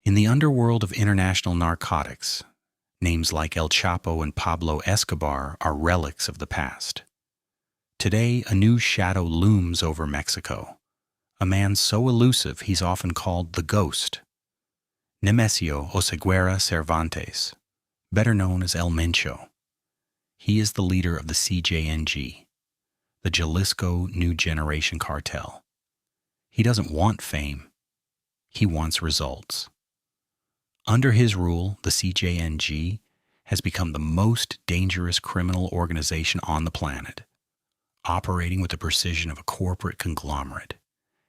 In the underworld of international narcotics, names like El Chapo and Pablo Escobar are relics of the past. Today, a new shadow looms over Mexico, a man so elusive he's often called the Ghost. Nemesio Oseguera Cervantes, better known as El Mencho. He is the leader of the CJNG, the Jalisco New Generation Cartel. He doesn't want fame. He wants results. Under his rule, the CJNG has become the most dangerous criminal organization on the planet, operating with the precision of a corporate conglomerate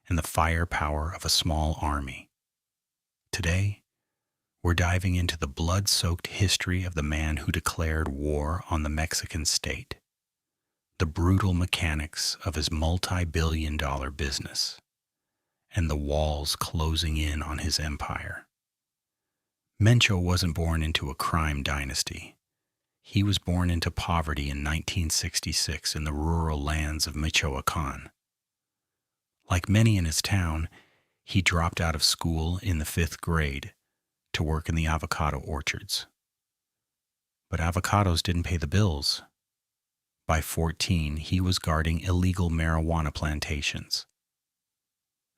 and the firepower of a small army. Today, we're diving into the blood-soaked history of the man who declared war on the Mexican state, the brutal mechanics of his multi-billion-dollar business, and the walls closing in on his empire. Mencho wasn't born into a crime dynasty. He was born into poverty in 1966 in the rural lands of Michoacan. Like many in his town, he dropped out of school in the 5th grade to work in the avocado orchards. But avocados didn't pay the bills. By 14, he was guarding illegal marijuana plantations.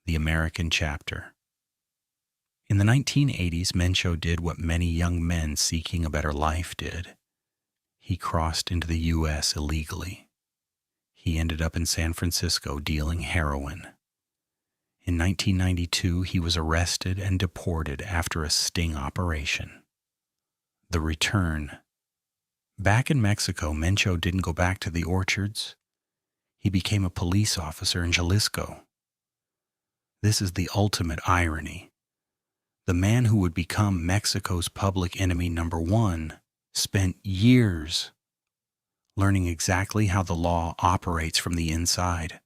The American chapter. In the 1980s, Mencho did what many young men seeking a better life did. He crossed into the U.S. illegally. He ended up in San Francisco dealing heroin. In 1992, he was arrested and deported after a sting operation. The return. Back in Mexico, Mencho didn't go back to the orchards. He became a police officer in Jalisco. This is the ultimate irony. The man who would become Mexico's public enemy number one spent years learning exactly how the law operates from the inside.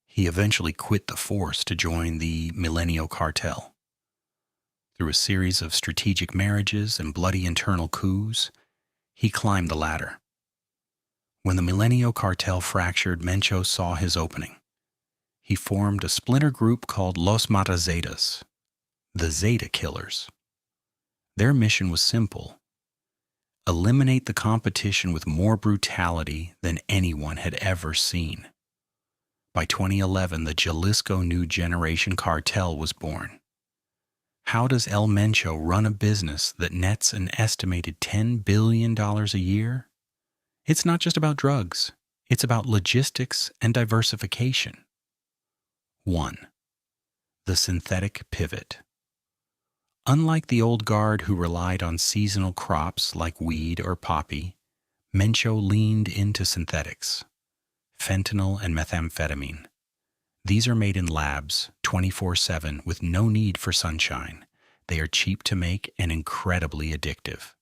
He eventually quit the force to join the Sinaloa Cartel. Through a series of strategic marriages and bloody internal coups, he climbed the ladder. When the Sinaloa Cartel fractured, Mencho saw his opening. He formed a splinter group called Los Matazetas, the Zeta Killers. Their mission was simple: eliminate the competition with more brutality than anyone had ever seen. By 2011, the Jalisco New Generation Cartel was born. How does El Mencho run a business that nets an estimated $10 billion a year? It's not just about drugs. It's about logistics and diversification. 1. The synthetic pivot. Unlike the old guard who relied on seasonal crops like weed or poppy, Mencho leaned into synthetics, fentanyl and methamphetamine. These are made in labs 24/7 with no need for sunshine. They are cheap to make and incredibly addictive.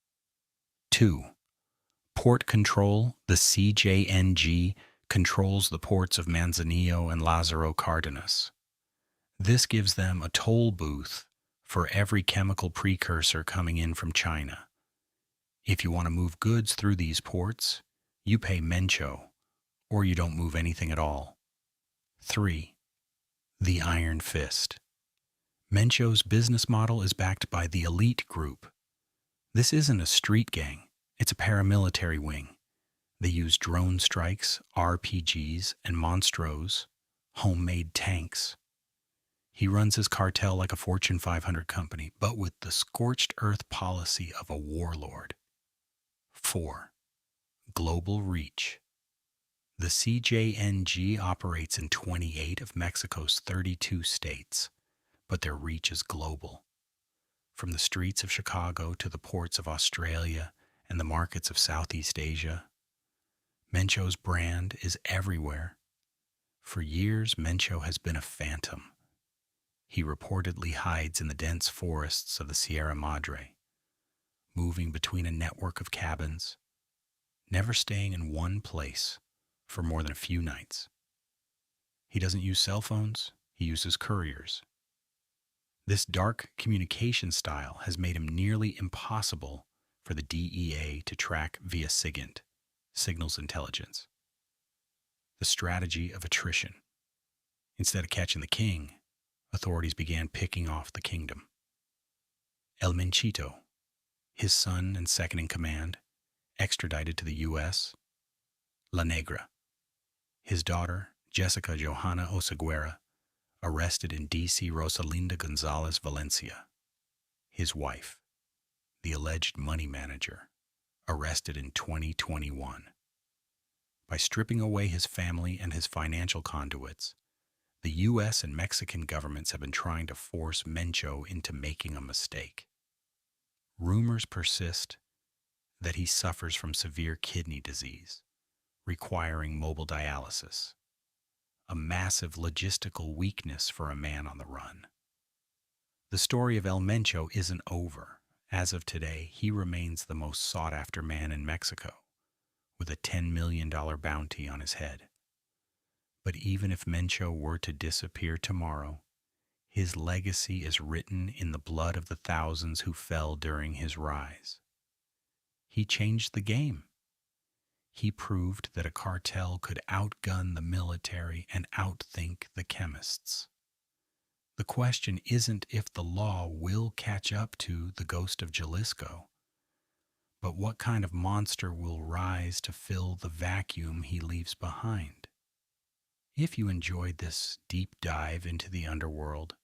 2. Port control. The CJNG controls the ports of Manzanillo and Lázaro Cárdenas. This gives them a toll booth for every chemical precursor coming in from China. If you want to move goods through these ports, you pay Mencho, or you don't move anything at all. 3. The Iron Fist. Mencho's business model is backed by the elite group. This isn't a street gang, it's a paramilitary wing. They use drone strikes, RPGs, and monstros, homemade tanks. He runs his cartel like a Fortune 500 company, but with the scorched earth policy of a warlord. 4. Global reach. The CJNG operates in 28 of Mexico's 32 states, but their reach is global. From the streets of Chicago to the ports of Australia and the markets of Southeast Asia, Mencho's brand is everywhere. For years, Mencho has been a phantom. He reportedly hides in the dense forests of the Sierra Madre, moving between a network of cabins, never staying in one place for more than a few nights. He doesn't use cell phones, he uses couriers. This dark communication style has made him nearly impossible for the DEA to track via SIGINT, signals intelligence. The strategy of attrition. Instead of catching the king, authorities began picking off the kingdom. El Menchito, his son and second-in-command, extradited to the U.S. La Negra, his daughter, Jessica Johanna Oseguera, arrested in D.C. Rosalinda Gonzalez Valencia, his wife, the alleged money manager, arrested in 2021. By stripping away his family and his financial conduits, the U.S. and Mexican governments have been trying to force Mencho into making a mistake. Rumors persist that he suffers from severe kidney disease, requiring mobile dialysis, a massive logistical weakness for a man on the run. The story of El Mencho isn't over. As of today, he remains the most sought-after man in Mexico, with a $10 million bounty on his head. But even if Mencho were to disappear tomorrow, his legacy is written in the blood of the thousands who fell during his rise. He changed the game. He proved that a cartel could outgun the military and outthink the chemists. The question isn't if the law will catch up to the ghost of Jalisco, but what kind of monster will rise to fill the vacuum he leaves behind. If you enjoyed this deep dive into the underworld,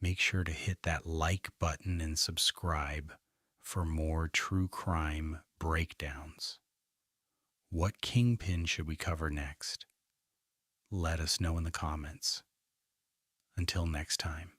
make sure to hit that like button and subscribe for more true crime breakdowns. What kingpin should we cover next? Let us know in the comments. Until next time.